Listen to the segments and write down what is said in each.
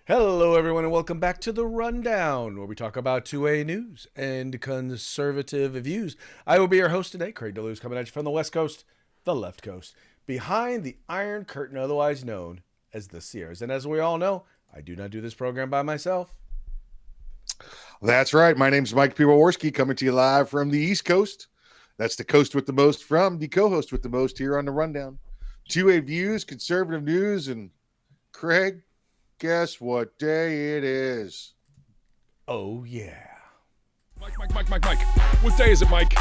Hello, everyone, and welcome back to The Rundown, where we talk about 2A news and conservative views. I will be your host today, Craig DeLuz, coming at you from the West Coast, the left coast, behind the Iron Curtain, otherwise known as the Sierras. And as we all know, I do not do this program by myself. That's right. My name's Mike Piwowarski, coming to you live from the East Coast. That's the coast with the most from the co-host with the most here on The Rundown. 2A views, conservative news, and Craig, guess what day it is? Oh, yeah. Mike. What day is it, Mike?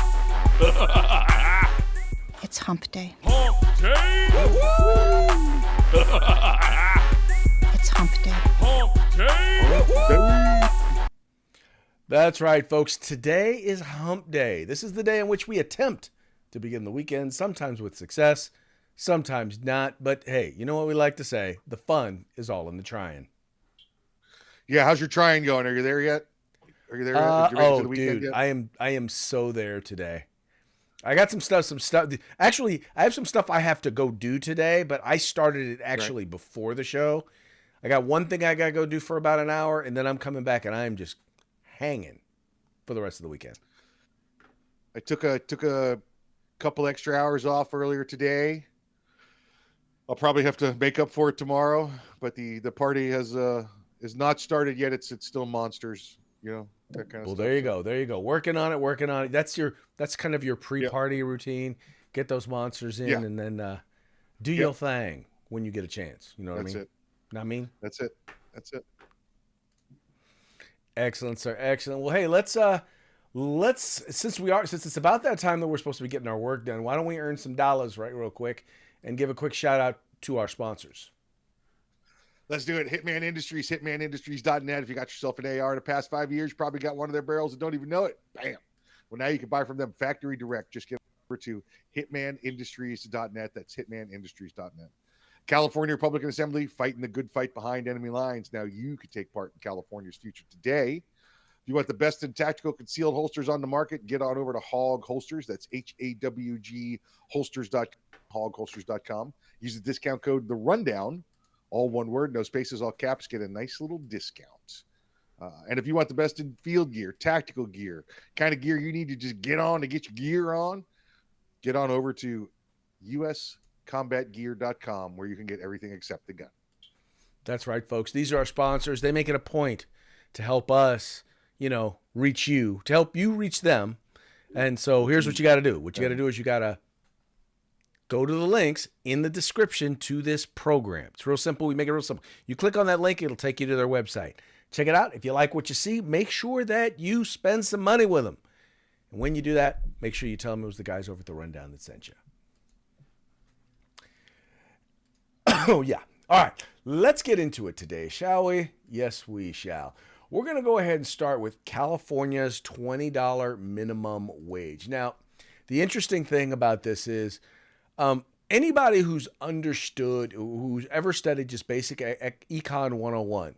It's hump day. Hump day! It's hump day. Hump day! That's right, folks. Today is Hump Day. This is the day in which we attempt to begin the weekend, sometimes with success, sometimes not. But hey, you know what we like to say? The fun is all in the trying. Yeah, how's your trying going? Are you there yet? Are you there yet? Did you make it to the weekend dude, yet? I am so there today. I got some stuff. Actually, I have some stuff I have to go do today, but I started it actually before the show. I got one thing I got to go do for about an hour, and then I'm coming back, and I'm just hanging for the rest of the weekend. I took a couple extra hours off earlier today. I'll probably have to make up for it tomorrow, but the party is not started yet. It's still monsters, you know, that kind of stuff. There you go. Working on it. That's kind of your pre-party routine. Get those monsters in, and then do your thing when you get a chance. You know what I mean? That's it. Know what I mean? That's it. Excellent, sir. Excellent. Well, hey, let's since it's about that time that we're supposed to be getting our work done, why don't we earn some dollars real quick and give a quick shout out to our sponsors. Let's do it. Hitman Industries, hitmanindustries.net. If you got yourself an AR in the past 5 years, you probably got one of their barrels and don't even know it. Bam. Well, now you can buy from them factory direct. Just get over to hitmanindustries.net. That's hitmanindustries.net. California Republican Assembly, fighting the good fight behind enemy lines. Now you could take part in California's future today. If you want the best in tactical concealed holsters on the market, get on over to Hog Holsters. That's HAWG holsters.com, hogholsters.com. Use the discount code The Rundown, all one word, no spaces, all caps. Get a nice little discount. And if you want the best in field gear, tactical gear, kind of gear you need to just get on to get your gear on, get on over to uscombatgear.com, where you can get everything except the gun. That's right, folks. These are our sponsors. They make it a point to help us, reach you, to help you reach them. And so here's what you got to do. What you got to do is you got to go to the links in the description to this program. It's real simple. We make it real simple. You click on that link, it'll take you to their website. Check it out. If you like what you see, make sure that you spend some money with them. And when you do that, make sure you tell them it was the guys over at The Rundown that sent you. Oh, yeah. All right. Let's get into it today, shall we? Yes, we shall. We're going to go ahead and start with California's $20 minimum wage. Now, the interesting thing about this is anybody who's understood, who's ever studied just basic Econ 101,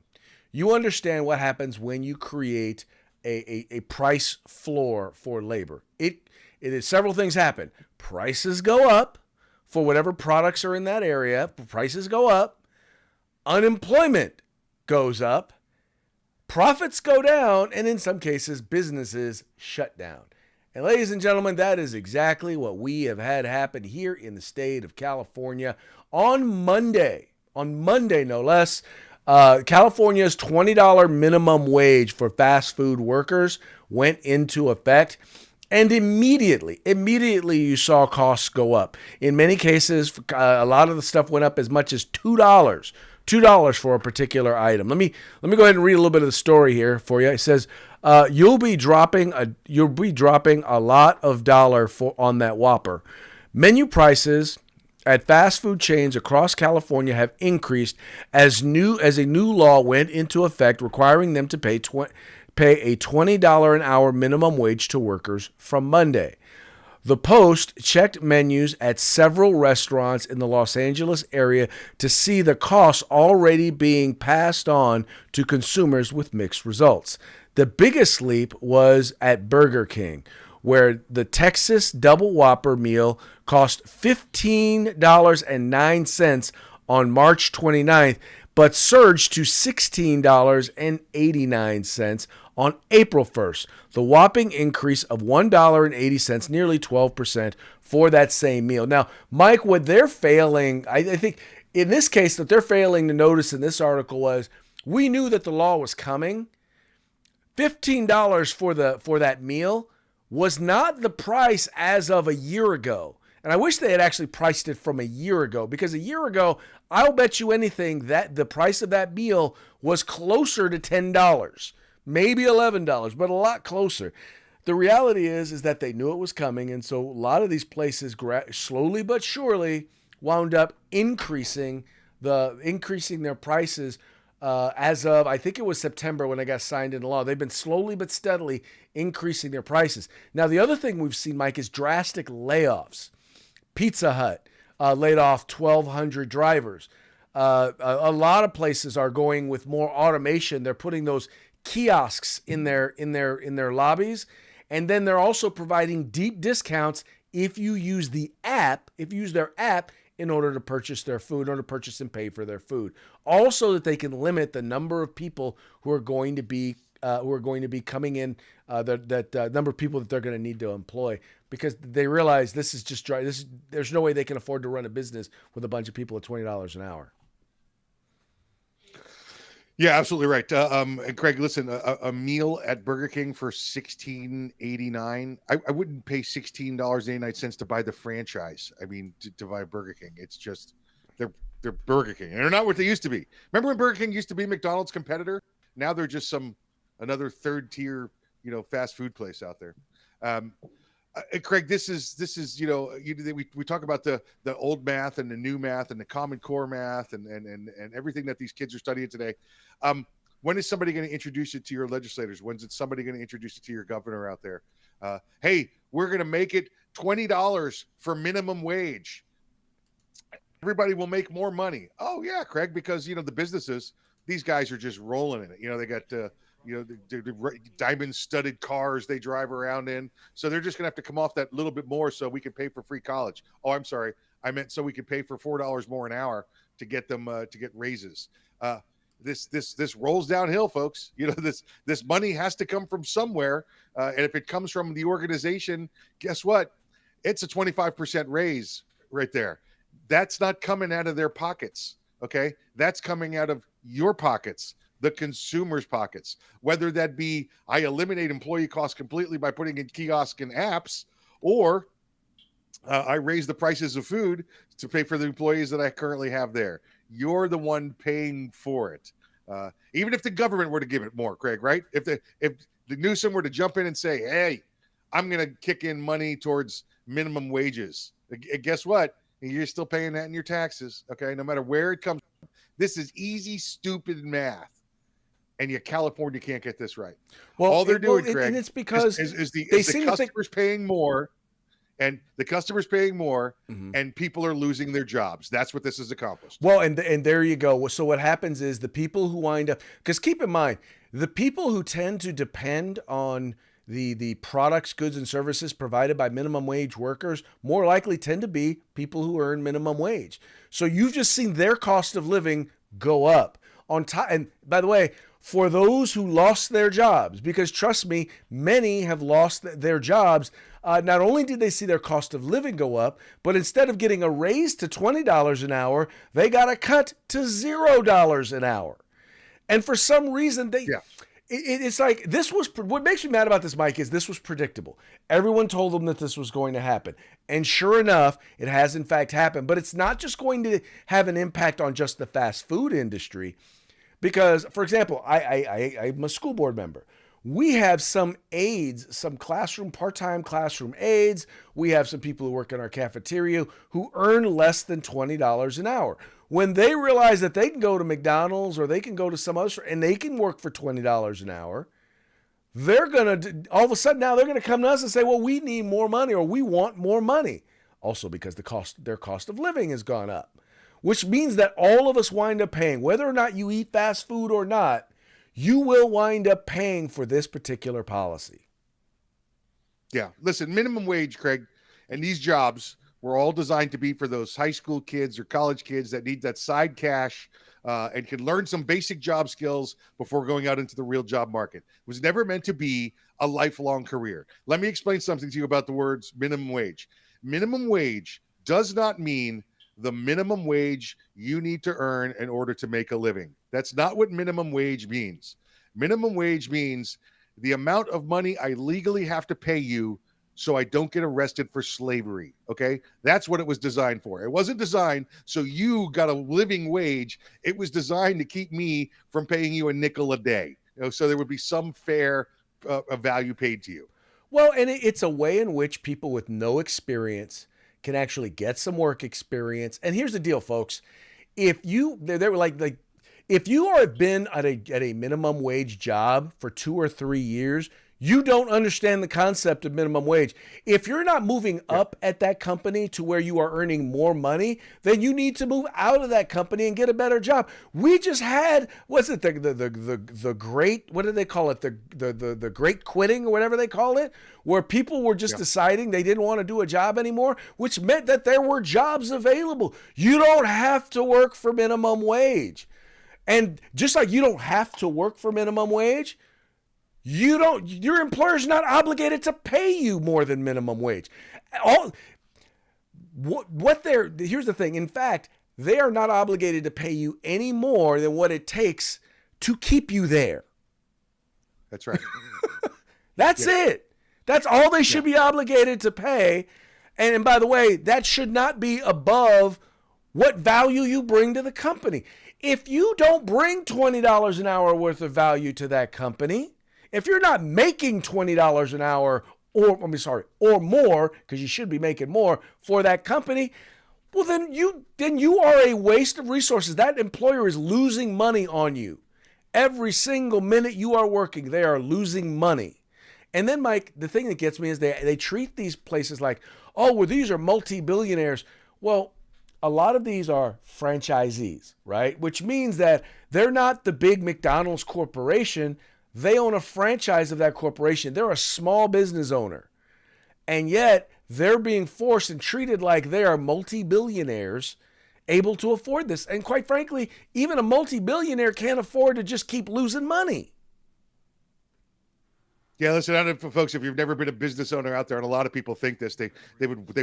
you understand what happens when you create a price floor for labor. It is several things happen. Prices go up for whatever products are in that area. Prices go up. Unemployment goes up. Profits go down. And in some cases, businesses shut down. And ladies and gentlemen, that is exactly what we have had happen here in the state of California on Monday. On Monday, no less. California's $20 minimum wage for fast food workers went into effect. And immediately you saw costs go up. In many cases, a lot of the stuff went up as much as $2 for a particular item. Let me go ahead and read a little bit of the story here for you. It says you'll be dropping a lot of dollar on that Whopper. Menu prices at fast food chains across California have increased as a new law went into effect requiring them to pay a $20 an hour minimum wage to workers from Monday. The Post checked menus at several restaurants in the Los Angeles area to see the costs already being passed on to consumers with mixed results. The biggest leap was at Burger King, where the Texas Double Whopper meal cost $15.09 on March 29th, but surged to $16.89 on April 1st. The whopping increase of $1.80, nearly 12% for that same meal. Now, Mike, what they're failing, I think in this case, that they're failing to notice in this article was we knew that the law was coming. $15 for that meal was not the price as of a year ago. And I wish they had actually priced it from a year ago, because a year ago, I'll bet you anything that the price of that meal was closer to $10, maybe $11, but a lot closer. The reality is that they knew it was coming, and so a lot of these places slowly but surely wound up increasing their prices as of, I think it was September when they got signed into law. They've been slowly but steadily increasing their prices. Now, the other thing we've seen, Mike, is drastic layoffs. Pizza Hut laid off 1,200 drivers. A lot of places are going with more automation. They're putting those kiosks in their lobbies, and then they're also providing deep discounts if you use their app in order to purchase their food, in order to purchase and pay for their food. Also, that they can limit the number of people who are going to be coming in, that number of people that they're going to need to employ, because they realize this is just dry. There's no way they can afford to run a business with a bunch of people at $20 an hour. Yeah, absolutely right. And Craig, listen, a meal at Burger King for $16.89. I wouldn't pay $16.89 to buy the franchise. I mean, to buy Burger King. It's just they're Burger King, and they're not what they used to be. Remember when Burger King used to be McDonald's competitor? Now they're just another third tier, fast food place out there. Craig, this is we talk about the old math and the new math and the Common Core math and everything that these kids are studying today. When is somebody going to introduce it to your legislators? When's it somebody going to introduce it to your governor out there? Hey, we're going to make it $20 for minimum wage. Everybody will make more money. Oh yeah, Craig, because the businesses, these guys are just rolling in it. They got the diamond studded cars they drive around in. So they're just going to have to come off that little bit more so we can pay for free college. Oh, I'm sorry. I meant so we could pay for $4 more an hour to get them to get raises. This rolls downhill, folks. This money has to come from somewhere. And if it comes from the organization, guess what? It's a 25% raise right there. That's not coming out of their pockets. Okay. That's coming out of your pockets, the consumer's pockets, whether that be I eliminate employee costs completely by putting in kiosks and apps, or I raise the prices of food to pay for the employees that I currently have there. You're the one paying for it. Even if the government were to give it more, Craig, right? If the Newsom were to jump in and say, hey, I'm going to kick in money towards minimum wages, guess what? You're still paying that in your taxes. Okay. No matter where it comes from. This is easy, stupid math. And yet California can't get this right. Well, all they're doing, Craig, and it's because is the customers paying more, and the customers paying more, and people are losing their jobs. That's what this has accomplished. Well, and there you go. So what happens is the people who wind up, because keep in mind, the people who tend to depend on the products, goods, and services provided by minimum wage workers more likely tend to be people who earn minimum wage. So you've just seen their cost of living go up on top. And by the way, for those who lost their jobs, because trust me, many have lost their jobs. Not only did they see their cost of living go up, but instead of getting a raise to $20 an hour, they got a cut to $0 an hour. And for some reason, it's like this was what makes me mad about this, Mike, is this was predictable. Everyone told them that this was going to happen. And sure enough, it has in fact happened. But it's not just going to have an impact on just the fast food industry. Because, for example, I'm a school board member. We have some aides, some part-time classroom aides. We have some people who work in our cafeteria who earn less than $20 an hour. When they realize that they can go to McDonald's or they can go to some other store and they can work for $20 an hour, they're going to, all of a sudden now they're going to come to us and say, well, we need more money or we want more money. Also because their cost of living has gone up. Which means that all of us wind up paying, whether or not you eat fast food or not, you will wind up paying for this particular policy. Yeah. Listen, minimum wage, Craig, and these jobs were all designed to be for those high school kids or college kids that need that side cash and can learn some basic job skills before going out into the real job market. It was never meant to be a lifelong career. Let me explain something to you about the words minimum wage. Minimum wage does not mean the minimum wage you need to earn in order to make a living. That's not what minimum wage means. Minimum wage means the amount of money I legally have to pay you so I don't get arrested for slavery. Okay. That's what it was designed for. It wasn't designed so you got a living wage. It was designed to keep me from paying you a nickel a day. So there would be some fair value paid to you. Well, and it's a way in which people with no experience can actually get some work experience. And here's the deal, folks. If you, they were like, if you have been at a minimum wage job for 2 or 3 years, you don't understand the concept of minimum wage. If you're not moving up at that company to where you are earning more money, then you need to move out of that company and get a better job. We just had, what's it, the great, what do they call it? The great quitting or whatever they call it, where people were just deciding they didn't want to do a job anymore, which meant that there were jobs available. You don't have to work for minimum wage. And just like you don't have to work for minimum wage, your employer's not obligated to pay you more than minimum wage. Here's the thing. In fact, they are not obligated to pay you any more than what it takes to keep you there. That's right. That's it. That's all they should be obligated to pay. And by the way, that should not be above what value you bring to the company. If you don't bring $20 an hour worth of value to that company, if you're not making $20 an hour or more, because you should be making more for that company, well, then you are a waste of resources. That employer is losing money on you. Every single minute you are working, they are losing money. And then, Mike, the thing that gets me is they treat these places like, oh, well, these are multi-billionaires. Well, a lot of these are franchisees, right? Which means that they're not the big McDonald's corporation. They own a franchise of that corporation. They're a small business owner. And yet they're being forced and treated like they are multi-billionaires able to afford this. And quite frankly, even a multi-billionaire can't afford to just keep losing money. Yeah, listen, I don't know, folks, if you've never been a business owner out there, and a lot of people think this, they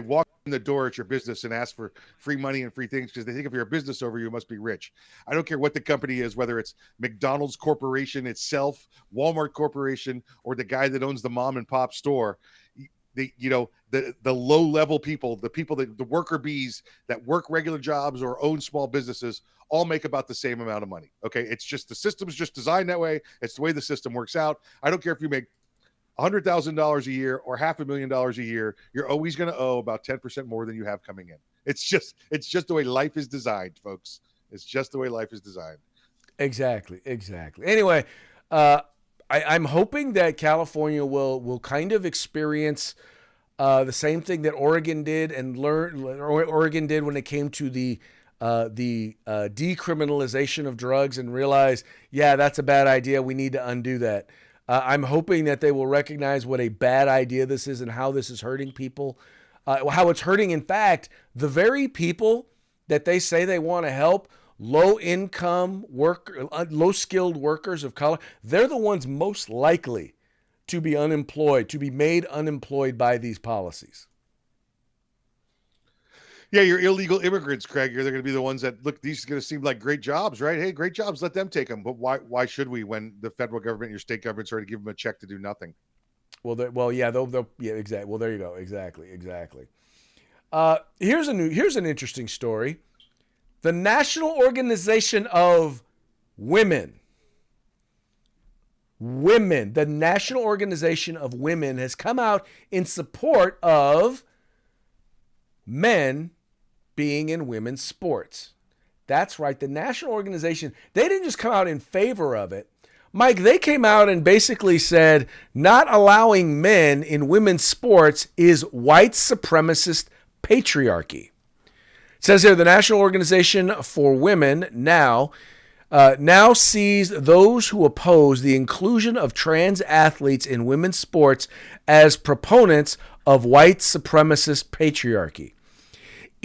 walk in the door at your business and ask for free money and free things because they think if you're a business owner, you must be rich. I don't care what the company is, whether it's McDonald's Corporation itself, Walmart Corporation, or the guy that owns the mom and pop store. The low level people, the worker bees that work regular jobs or own small businesses, all make about the same amount of money. Okay, it's just the system's just designed that way. It's the way the system works out. I don't care if you make $100,000 a year or $500,000 a year, you're always going to owe about 10% more than you have coming in. It's just the way life is designed, folks. It's just the way life is designed. Exactly. Anyway, I'm hoping that California will kind of experience the same thing that Oregon did Oregon did when it came to the decriminalization of drugs and realize, yeah, that's a bad idea. We need to undo that. I'm hoping that they will recognize what a bad idea this is and how this is hurting people, how it's hurting, in fact, the very people that they say they want to help, low-income low-skilled workers of color. They're the ones most likely to be unemployed, to be made unemployed by these policies. Yeah, you're illegal immigrants, Craig. They're going to be the ones that look. These are going to seem like great jobs, right? Hey, great jobs. Let them take them. But why should we when the federal government, your state government's already give them a check to do nothing? Well, yeah, exactly. Well, there you go. Exactly. Here's an interesting story. The National Organization of Women, the National Organization of Women has come out in support of men being in women's sports. That's right. The national organization, they didn't just come out in favor of it. Mike, they came out and basically said not allowing men in women's sports is white supremacist patriarchy. It says here, the National Organization for Women now sees those who oppose the inclusion of trans athletes in women's sports as proponents of white supremacist patriarchy.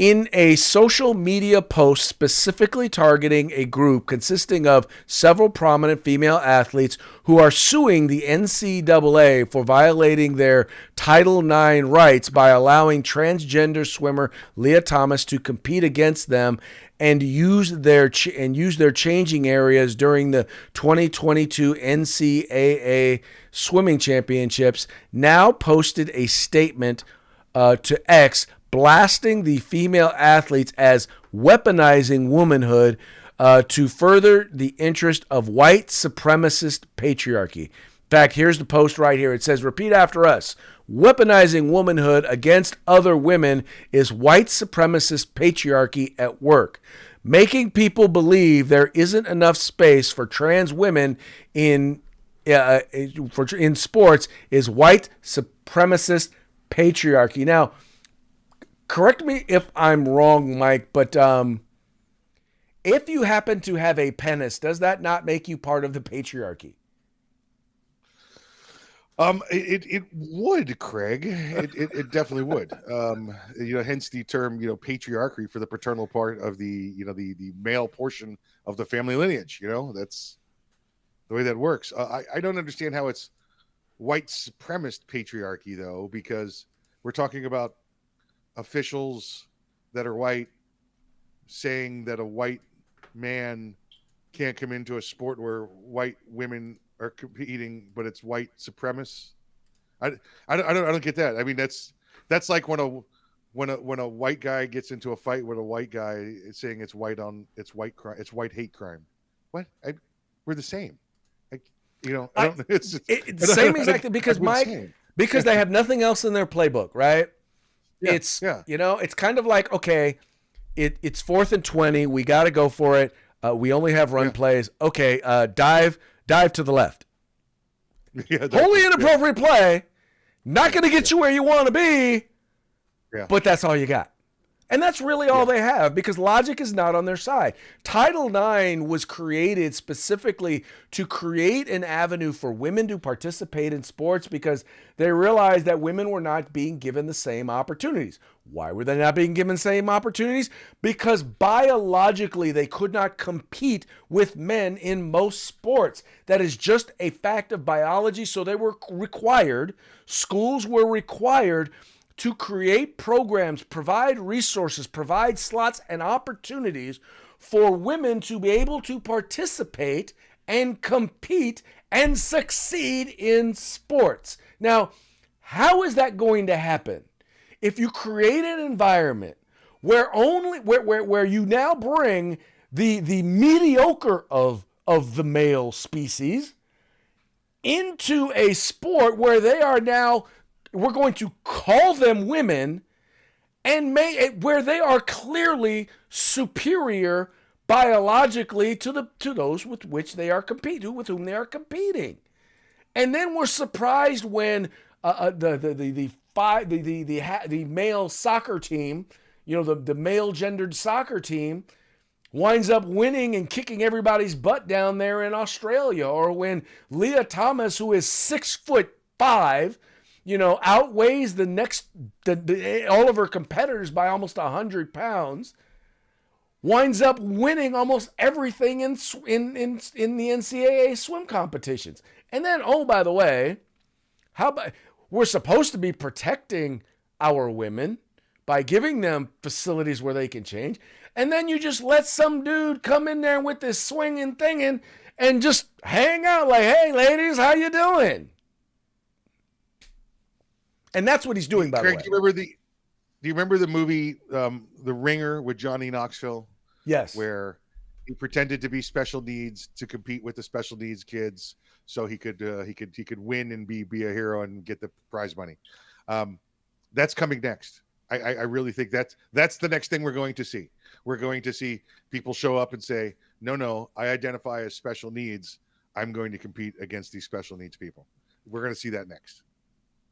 in a social media post specifically targeting a group consisting of several prominent female athletes who are suing the NCAA for violating their Title IX rights by allowing transgender swimmer Leah Thomas to compete against them and use their changing areas during the 2022 NCAA Swimming Championships, now posted a statement to X blasting the female athletes as weaponizing womanhood to further the interest of white supremacist patriarchy. In fact, here's the post right here. It says, repeat after us. Weaponizing womanhood against other women is white supremacist patriarchy at work. Making people believe there isn't enough space for trans women in sports is white supremacist patriarchy. Now, correct me if I'm wrong, Mike, but if you happen to have a penis, does that not make you part of the patriarchy? It would, Craig. It definitely would. Hence the term, patriarchy for the paternal part of the male portion of the family lineage. That's the way that works. I don't understand how it's white supremacist patriarchy though, because we're talking about officials that are white saying that a white man can't come into a sport where white women are competing, but it's white supremacists. I don't get that. I mean, that's like when a white guy gets into a fight with a white guy saying it's white hate crime. What? We're the same. It's the same exactly because Mike, because they have nothing else in their playbook, right? Yeah, It's kind of like, okay, it's 4th and 20. We got to go for it. We only have run plays. Okay, dive to the left. Wholly inappropriate play. Not going to get you where you want to be. Yeah. But that's all you got. And that's really all they have because logic is not on their side. Title IX was created specifically to create an avenue for women to participate in sports because they realized that women were not being given the same opportunities. Why were they not being given the same opportunities? Because biologically they could not compete with men in most sports. That is just a fact of biology. So they were required, schools were required to create programs, provide resources, provide slots and opportunities for women to be able to participate and compete and succeed in sports. Now, how is that going to happen? If you create an environment where you now bring the mediocre of the male species into a sport where they are now, we're going to call them women, and where they are clearly superior biologically to those with which they are with whom they are competing, and then we're surprised when the male soccer team, the male gendered soccer team, winds up winning and kicking everybody's butt down there in Australia, or when Leah Thomas, who is 6'5", outweighs all of her competitors by almost 100 pounds, winds up winning almost everything in the NCAA swim competitions. And then, oh, by the way, we're supposed to be protecting our women by giving them facilities where they can change. And then you just let some dude come in there with this swinging thing and just hang out like, hey, ladies, how you doing? And that's what he's doing, by Craig, the way. Do you remember the movie The Ringer with Johnny Knoxville? Yes. Where he pretended to be special needs to compete with the special needs kids so he could win and be a hero and get the prize money. That's coming next. I really think that's the next thing we're going to see. We're going to see people show up and say, no, I identify as special needs. I'm going to compete against these special needs people. We're going to see that next.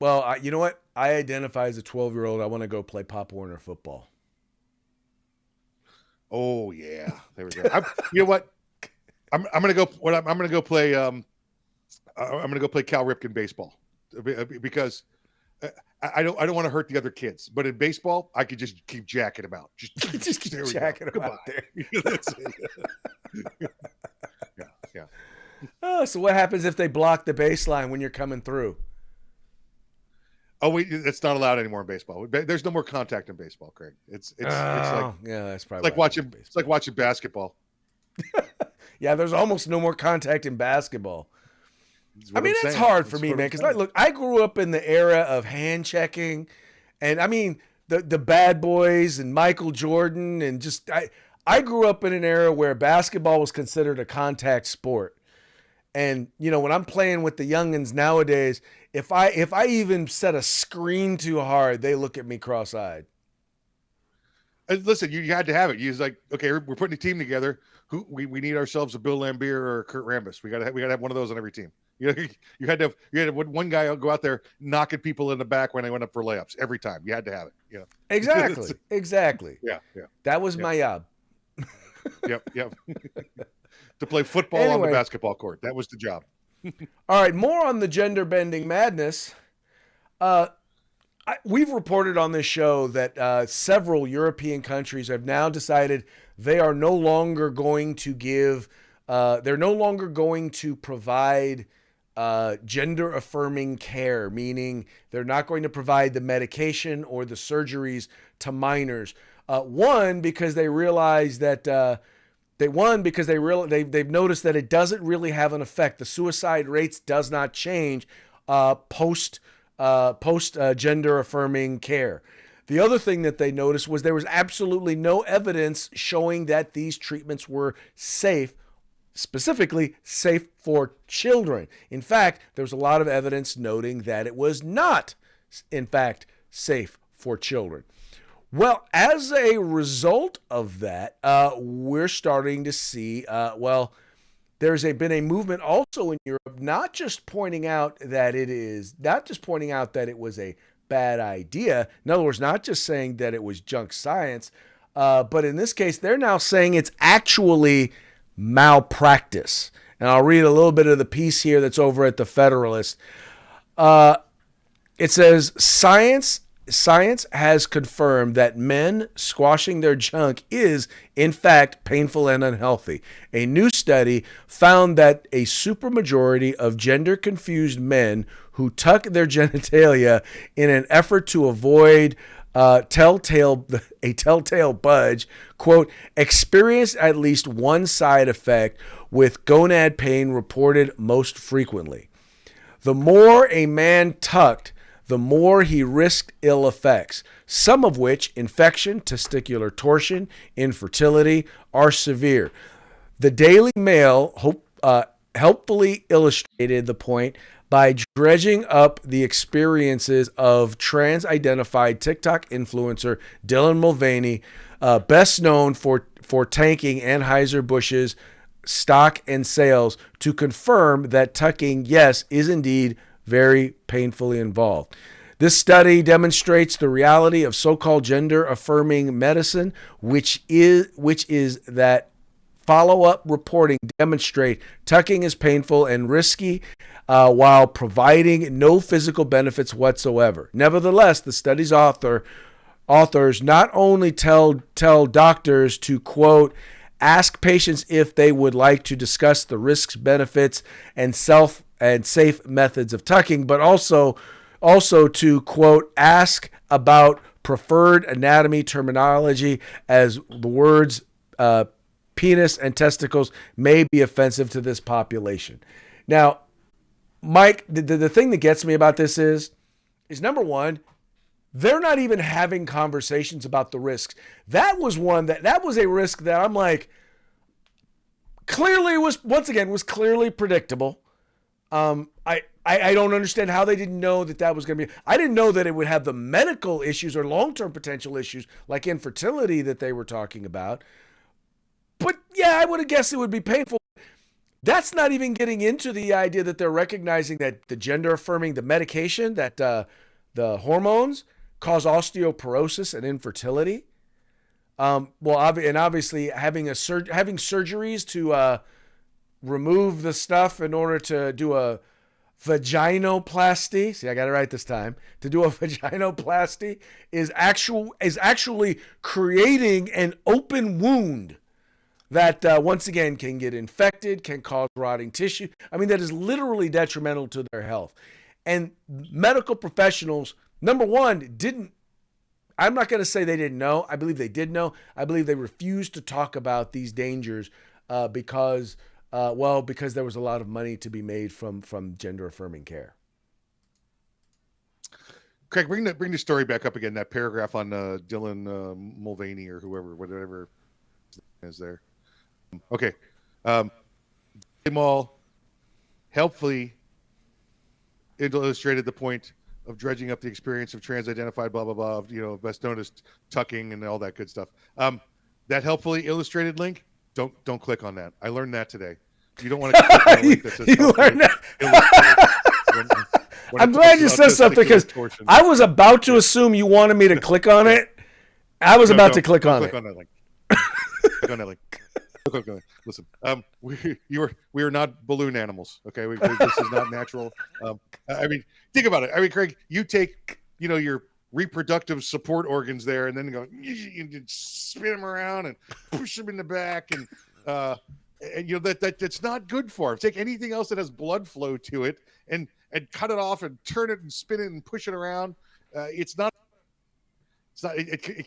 Well, you know what? I identify as a 12-year-old. I want to go play Pop Warner football. Oh yeah, there we go. You know what? I'm gonna go. I'm gonna go play. I'm gonna go play Cal Ripken baseball because I don't want to hurt the other kids, but in baseball, I could just keep jacking them out. Just keep there we go. jacking them Goodbye. out there. That's it. Yeah. Oh, so what happens if they block the baseline when you're coming through? Oh wait, it's not allowed anymore in baseball. There's no more contact in baseball, Craig. It's like yeah, that's probably like watching basketball. Yeah, there's almost no more contact in basketball. I mean, it's saying. hard for That's me, what man, I'm because saying. look, I grew up in the era of hand checking, and I mean the bad boys and Michael Jordan, and just I grew up in an era where basketball was considered a contact sport. And you know, when I'm playing with the youngins nowadays, if I even set a screen too hard, they look at me cross-eyed. Listen, you had to have it. You was like, okay, we're putting a team together. Who we need ourselves a Bill Lambier or a Kurt Rambis. We gotta have one of those on every team. You had to have one guy go out there knocking people in the back when they went up for layups every time. You had to have it. Yeah, Exactly. Yeah. That was my job. Yep. To play football on the basketball court. That was the job. All right, more on the gender bending madness. We've reported on this show that several European countries have now decided they are no longer going to provide gender affirming care, meaning they're not going to provide the medication or the surgeries to minors. One, because they realize that they've noticed that it doesn't really have an effect. The suicide rates does not change post gender affirming care. The other thing that they noticed was there was absolutely no evidence showing that these treatments were safe, specifically safe for children. In fact, there was a lot of evidence noting that it was not, in fact, safe for children. Well, as a result of that, we're starting to see, there's been a movement also in Europe, not just pointing out that it was a bad idea. In other words, not just saying that it was junk science, but in this case, they're now saying it's actually malpractice. And I'll read a little bit of the piece here that's over at the Federalist. It says, Science has confirmed that men squashing their junk is, in fact, painful and unhealthy. A new study found that a supermajority of gender-confused men who tuck their genitalia in an effort to avoid a telltale budge, quote, experienced at least one side effect, with gonad pain reported most frequently. The more a man tucked, the more he risked ill effects, some of which, infection, testicular torsion, infertility, are severe. The Daily Mail helpfully illustrated the point by dredging up the experiences of trans-identified TikTok influencer Dylan Mulvaney, best known for tanking Anheuser-Busch's stock and sales, to confirm that tucking, yes, is indeed very painfully involved. This study demonstrates the reality of so-called gender-affirming medicine, which is that follow-up reporting demonstrate tucking is painful and risky, while providing no physical benefits whatsoever. Nevertheless, the study's authors not only tell doctors to, quote, ask patients if they would like to discuss the risks, benefits, and safe methods of tucking, but also to, quote, ask about preferred anatomy terminology, as the words penis and testicles may be offensive to this population. Now, Mike, the thing that gets me about this is number one, they're not even having conversations about the risks. That was a risk that I'm like, clearly was clearly predictable. I don't understand how they didn't know that was going to be. I didn't know that it would have the medical issues or long-term potential issues like infertility that they were talking about. But yeah, I would have guessed it would be painful. That's not even getting into the idea that they're recognizing that the gender affirming, the medication, that the hormones cause osteoporosis and infertility. Obviously having surgeries to remove the stuff in order to do vaginoplasty, see, I got it right this time. To do a vaginoplasty is actually creating an open wound that once again can get infected, can cause rotting tissue. I mean, that is literally detrimental to their health. And medical professionals, number one, I'm not going to say they didn't know. I believe they did know. I believe they refused to talk about these dangers because there was a lot of money to be made from gender affirming care. Craig, bring the story back up again. That paragraph on Dylan Mulvaney or whatever is there. Okay. Mall helpfully illustrated the point of dredging up the experience of trans-identified, blah, blah, blah, best known as tucking and all that good stuff. That helpfully illustrated link, don't click on that. I learned that today. You don't want to click on a link that says you learned that? I'm glad you said something because I was about to assume you wanted me to click on it. I was about to click on it. Click on that link. Click on that link. Listen, we are not balloon animals. Okay, this is not natural. I mean, think about it. I mean, Craig, you take your reproductive support organs there, and then you spin them around and push them in the back, and that's not good for them. Take anything else that has blood flow to it, and cut it off, and turn it and spin it and push it around. It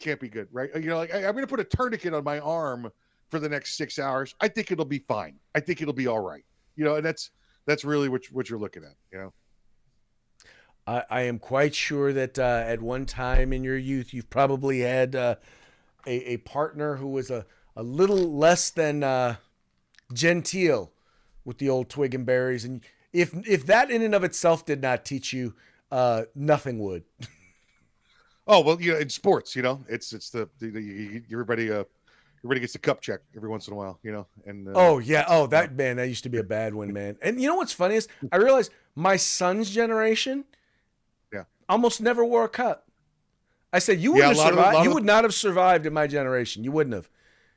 can't be good, right? I'm going to put a tourniquet on my arm for the next 6 hours. I think it'll be fine. I think it'll be all right. And that's really what you're looking at. I am quite sure that at one time in your youth, you've probably had a partner who was a little less than genteel with the old twig and berries. And if that in and of itself did not teach you, nothing would. Oh, well, in sports, it's everybody gets a cup check every once in a while, and that used to be a bad one, man. And you know what's funny is I realized my son's generation almost never wore a cup. I said, you wouldn't have survived. You would not have survived in my generation. You wouldn't have.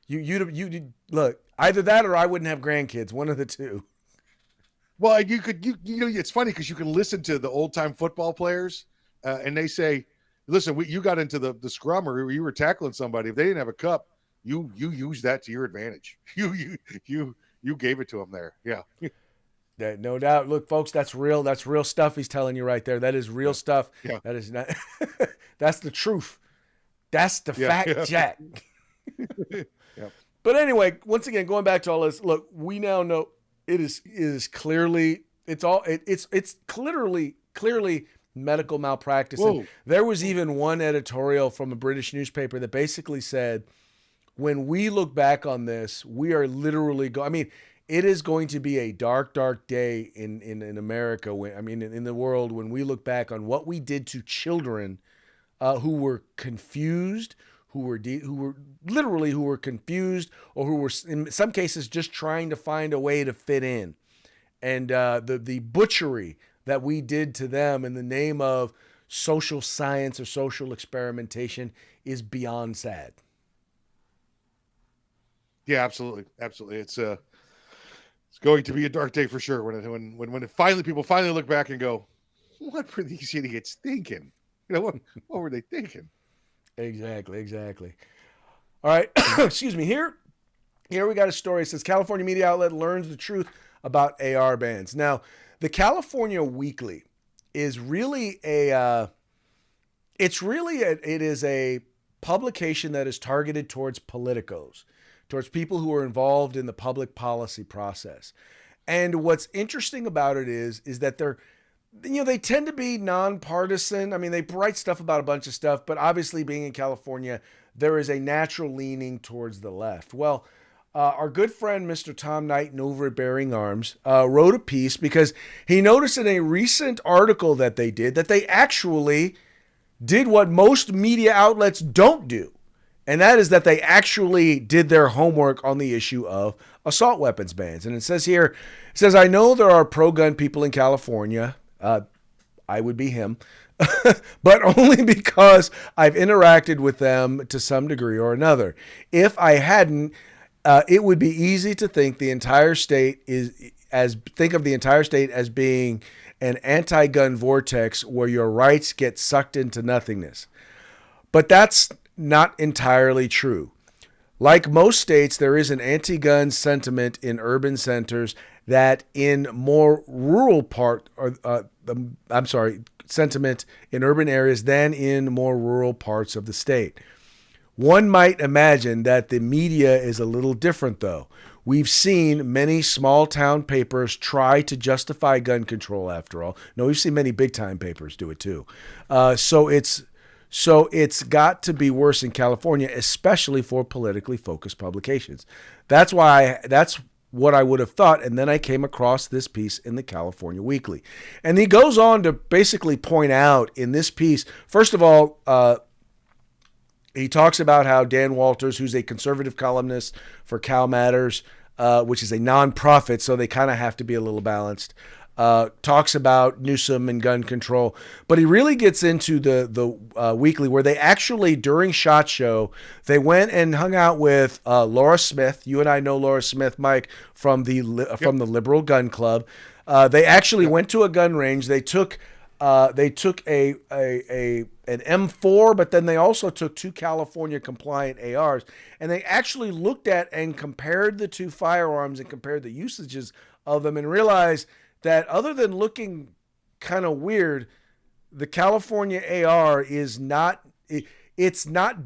You'd look, either that or I wouldn't have grandkids, one of the two. Well, it's funny because you can listen to the old time football players and they say, listen, you got into the scrum or you were tackling somebody. If they didn't have a cup, you use that to your advantage. You gave it to them there. Yeah. No doubt. Look, folks, that's real stuff he's telling you right there. That is real stuff. Yeah. That is not that's the truth. That's the fact, Jack. Yeah. But anyway, once again, going back to all this, look, we now know it is clearly it's clearly medical malpractice. And there was even one editorial from a British newspaper that basically said, when we look back on this, we are literally it is going to be a dark, dark day in America. In the world, when we look back on what we did to children who were confused, who were confused, or who were in some cases just trying to find a way to fit in, and the butchery that we did to them in the name of social science or social experimentation is beyond sad. Yeah, absolutely. It's going to be a dark day for sure when people finally look back and go, what were these idiots thinking? What were they thinking? Exactly. All right. Excuse me. Here we got a story. It says California media outlet learns the truth about AR bans. Now, the California Weekly is really it is a publication that is targeted towards politicos, towards people who are involved in the public policy process. And what's interesting about it is that they tend to be nonpartisan. I mean, they write stuff about a bunch of stuff, but obviously being in California, there is a natural leaning towards the left. Well, our good friend, Mr. Tom Knighton over at Bearing Arms, wrote a piece because he noticed in a recent article that they did that they actually did what most media outlets don't do. And that is that they actually did their homework on the issue of assault weapons bans. And it says here, I know there are pro-gun people in California. I would be him, but only because I've interacted with them to some degree or another. If I hadn't, it would be easy to think the entire state think of the entire state as being an anti-gun vortex where your rights get sucked into nothingness. But that's not entirely true. Like most states, there is an anti-gun sentiment in urban centers that in more rural sentiment in urban areas than in more rural parts of the state. One might imagine that the media is a little different, though. We've seen many small town papers try to justify gun control, after all. No, we've seen many big time papers do it too. So it's got to be worse in California, especially for politically focused publications. That's what I would have thought. And then I came across this piece in the California Weekly. And he goes on to basically point out in this piece, first of all, he talks about how Dan Walters, who's a conservative columnist for Cal Matters, which is a nonprofit, so they kind of have to be a little balanced, talks about Newsom and gun control. But he really gets into the weekly where they actually, during SHOT Show, they went and hung out with Laura Smith. You and I know Laura Smith, Mike, from the Liberal Gun Club. They actually went to a gun range. They took an M4, but then they also took 2 California compliant ARs, and they actually looked at and compared the 2 firearms and compared the usages of them and realized that other than looking kind of weird, the California AR is not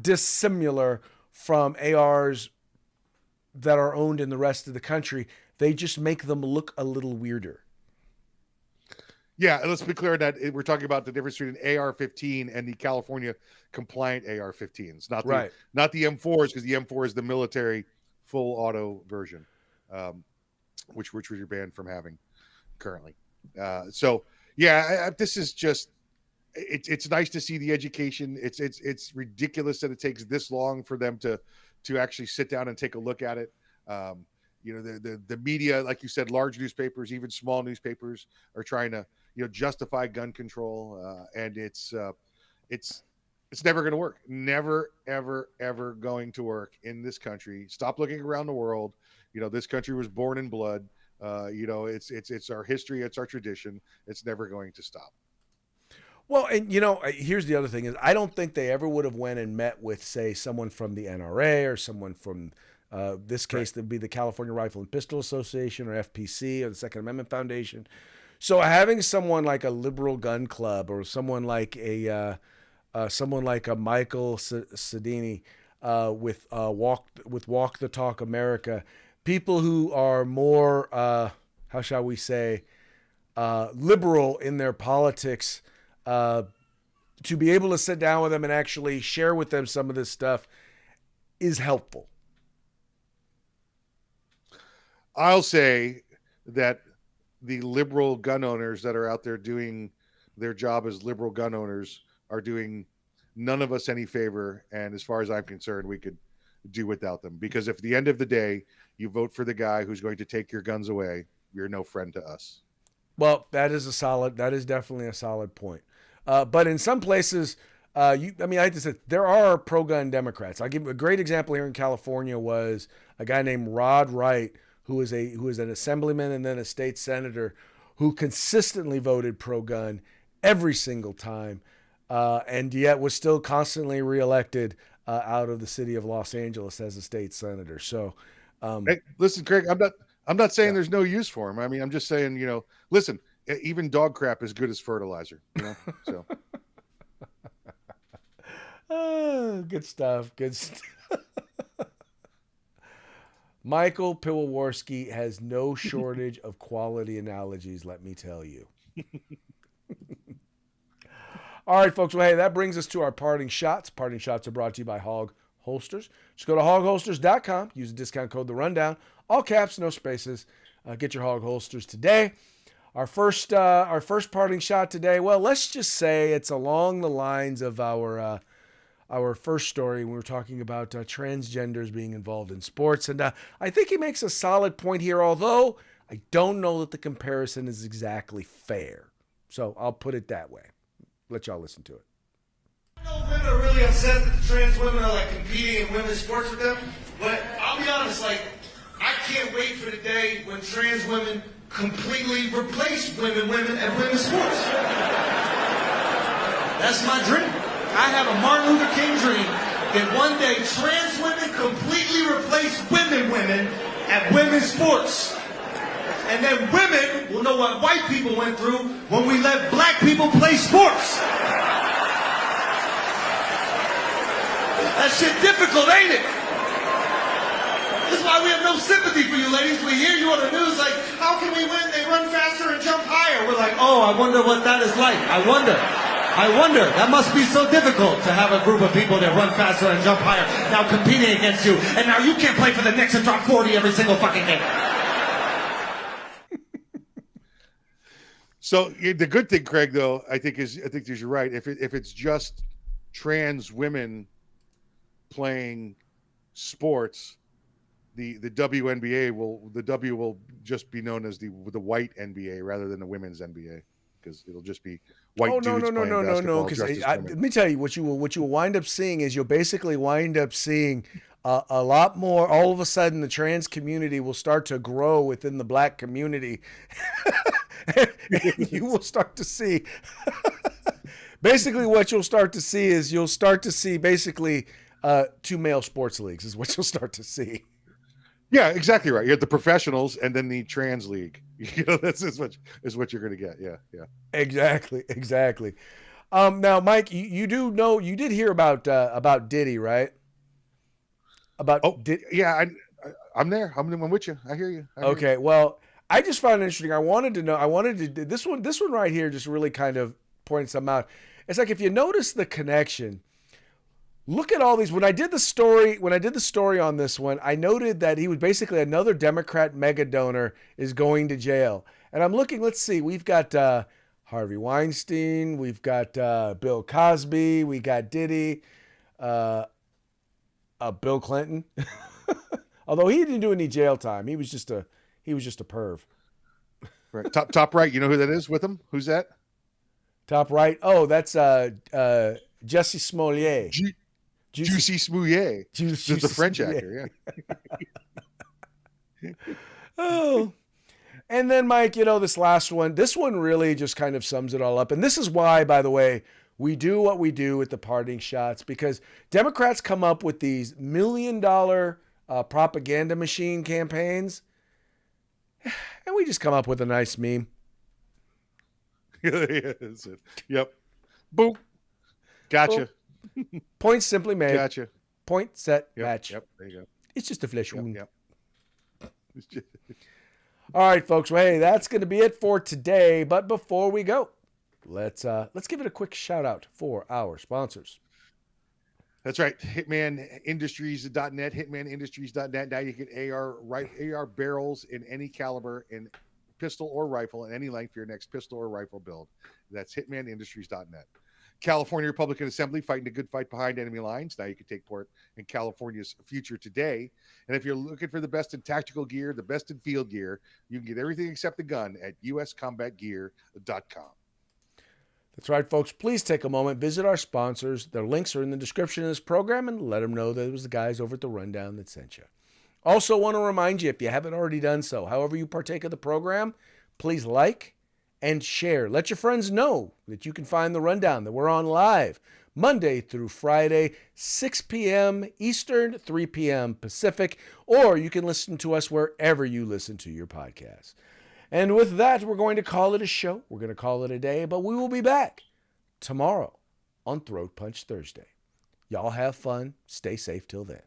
dissimilar from ARs that are owned in the rest of the country. They just make them look a little weirder. Yeah, let's be clear that we're talking about the difference between an AR-15 and the California compliant AR-15s, not the M4s, because the M4 is the military full auto version, which you're banned from having currently. This is just it's nice to see the education. It's ridiculous that it takes this long for them to actually sit down and take a look at it. The media, like you said, large newspapers, even small newspapers, are trying to justify gun control, and it's never going to work. Never, ever going to work in this country. Stop looking around the world. This country was born in blood. It's our history. It's our tradition. It's never going to stop. Well, and here's the other thing is I don't think they ever would have went and met with, say, someone from the NRA or someone from this case that'd be the California Rifle and Pistol Association or FPC or the Second Amendment Foundation. So having someone like a liberal gun club or someone like a Michael Sedini with Walk the Talk America, people who are more how shall we say liberal in their politics, to be able to sit down with them and actually share with them some of this stuff is helpful. I'll say that the liberal gun owners that are out there doing their job as liberal gun owners are doing none of us any favor. And as far as I'm concerned, we could do without them, because if at the end of the day, you vote for the guy who's going to take your guns away, you're no friend to us. Well, that is definitely a solid point. But in some places, like I said, there are pro-gun Democrats. I'll give a great example here in California was a guy named Rod Wright, who is an assemblyman and then a state senator who consistently voted pro-gun every single time, and yet was still constantly reelected out of the city of Los Angeles as a state senator. So, hey, listen, Craig, I'm not saying there's no use for him. I mean, I'm just saying, listen, even dog crap is good as fertilizer. So. Good stuff. Michael Piwowarski has no shortage of quality analogies, let me tell you. All right, folks. Well, hey, that brings us to our parting shots. Parting shots are brought to you by Hog Holsters. Just go to hogholsters.com. Use the discount code The Rundown. All caps, no spaces. Get your Hog Holsters today. Our first parting shot today. Well, let's just say it's along the lines of our first story when we were talking about transgenders being involved in sports. And I think he makes a solid point here, although I don't know that the comparison is exactly fair. So I'll put it that way. Let y'all listen to it. Women are really upset that the trans women are competing in women's sports with them. But I'll be honest, I can't wait for the day when trans women completely replace women and women's sports. That's my dream. I have a Martin Luther King dream that one day trans women completely replace women at women's sports. And then women will know what white people went through when we let black people play sports. That shit difficult, ain't it? That's why we have no sympathy for you ladies. We hear you on the news like, how can we win? They run faster and jump higher. We're like, oh, I wonder what that is like. I wonder. That must be so difficult to have a group of people that run faster and jump higher now competing against you. And now you can't play for the Knicks and drop 40 every single fucking game. So the good thing, Craig, though, I think you're right. If it's just trans women playing sports, the WNBA will just be known as the white NBA rather than the women's NBA, because it'll just be white dudes playing basketball Because dressed as let women. me tell you what you will wind up seeing is you'll basically wind up seeing a lot more. All of a sudden, the trans community will start to grow within the black community. And you will start to see basically what you'll start to see is basically two male sports leagues is what you'll start to see. Yeah, exactly right. You have the professionals and then the trans league. That's what you're going to get. Yeah. Exactly. Now, Mike, you did hear about Diddy, right? Yeah, I'm there. I'm with you. I hear you. Okay, well, I just found it interesting. I wanted to this one right here just really kind of points them out. It's like, if you notice the connection, look at all these. When I did the story on this one, I noted that he was basically another Democrat mega donor is going to jail. And I'm looking, let's see, we've got Harvey Weinstein, we've got Bill Cosby, we got Diddy, Bill Clinton. Although he didn't do any jail time. He was just a perv. Right. Top right, you know who that is with him? Who's that? Top right. Oh, that's Jesse Smollett. Juicy Smouillet. The French actor, yeah. Oh. And then, Mike, this last one, this one really just kind of sums it all up. And this is why, by the way, we do what we do with the parting shots, because Democrats come up with these $1 million propaganda machine campaigns, and we just come up with a nice meme. Yep. Boom. Gotcha. Boom. Point simply made. Gotcha. Point, set, match. Yep. There you go. It's just a flesh wound. Yep. All right, folks. Well, hey, that's going to be it for today. But before we go, let's give it a quick shout out for our sponsors. That's right. Hitmanindustries.net, hitmanindustries.net. Now you get AR barrels in any caliber, in pistol or rifle, in any length for your next pistol or rifle build. That's hitmanindustries.net. California Republican Assembly, fighting a good fight behind enemy lines. Now you can take part in California's future today. And if you're looking for the best in tactical gear, the best in field gear, you can get everything except the gun at uscombatgear.com. That's right, folks. Please take a moment, visit our sponsors. Their links are in the description of this program, and let them know that it was the guys over at the Rundown that sent you. Also want to remind you, if you haven't already done so, however you partake of the program, please like and share. Let your friends know that you can find the Rundown, that we're on live Monday through Friday, 6 p.m. Eastern, 3 p.m. Pacific, or you can listen to us wherever you listen to your podcasts. And with that, we're going to call it a show. We're going to call it a day, but we will be back tomorrow on Throat Punch Thursday. Y'all have fun. Stay safe till then.